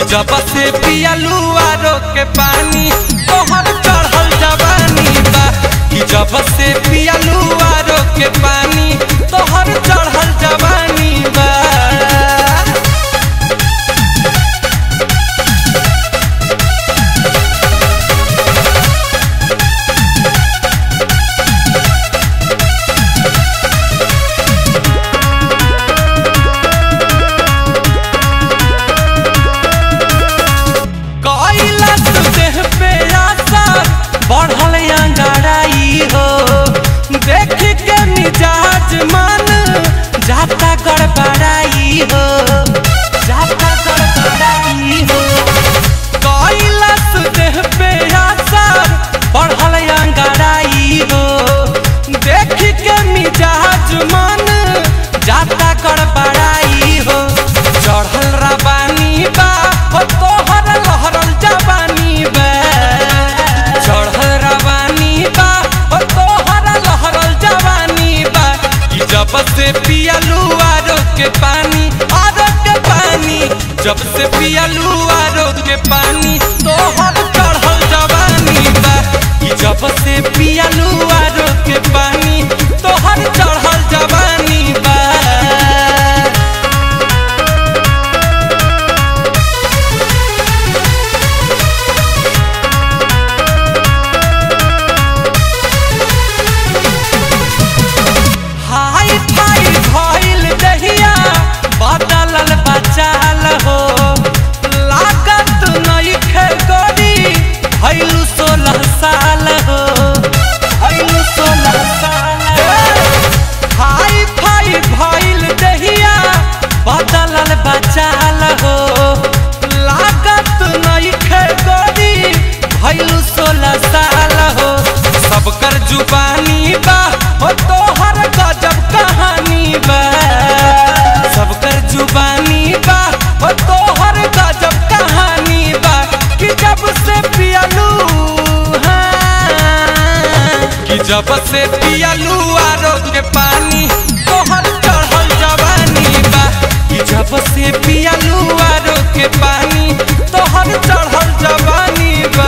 जब से पियलू आरो के पानी तोहर चढ़ल जवानी बा। कि जब से पियलू आरो के पानी तोहर चढ़ल जवानी बा। बढ़ल अंगड़ाई हो देख के मिजाज मन जाता गड़बड़ाई हो, जाता गड़बड़ाई हो। कैलाश देह पे असर बढ़ल अंगड़ाई हो देख के मिजाज मन जाता गड़बड़ाई हो। चढ़ल रवानी बा हो तोहर लहरल जवानी बा। जब से पियलू आरो के पानी, आरो के पानी, जब से पियलू आरो के पानी तोहर चढ़ल जवानी बा। जब से पियलू आरो के पानी तोहर चढ़ल जवानी बा। बदलल बचाल हो लागत नइखे गोरी भइलू 16 साल हो, भइलू 16 साल। हाई फाई भइल दहिया बदलल बचाल हो लागत नइखे गोरी भइलू 16 साल हो। सबकर जुबानी बा हो तोहर गजब कहानी बा। सबकर जुबानी बा हो तोहर गजब कहानी बा। कि जब से पियलू कि जब से पियलू आरो के पानी तोहर चढ़ल जवानी बा। कि जब से पियलू आरो के पानी तोहर चढ़ल जवानी बा।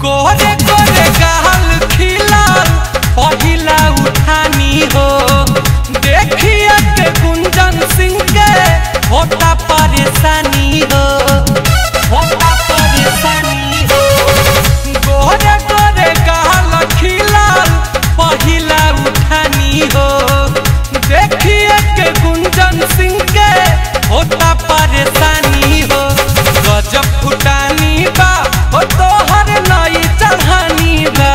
गोरे गोरे गाल खिलाल पहिला उठानी हो देखिए के गुंजन सिंह के होता परेशानी हो, होता परेशानी हो। गोरे गोरे गाल खिलाल पहिला उठानी हो देखिए के गुंजन सिंह के होता परेशानी हो। गजब फुटानी बा हो तोहर नई चढ़ानी बा।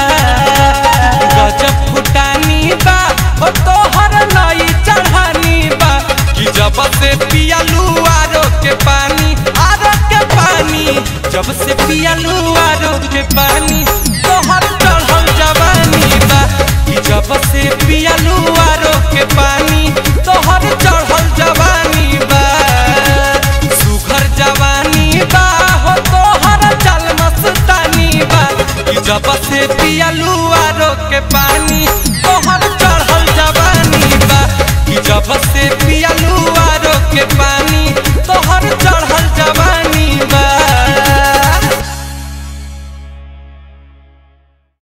गजब फुटानी बा हो तोहर नई चढ़ानी बा। कि जब से पियलू आरो के पानी, आरो के पानी, जब से पियलू आरो के पानी तोहर चढ़ल जवानी बा। कि जब से पियलू आरो के पानी तोहर चढ़ल जवानी बा। सुघर जवानी बा हो तोहर चल मस्तानी बा। कि जब से पियलू आरो के पानी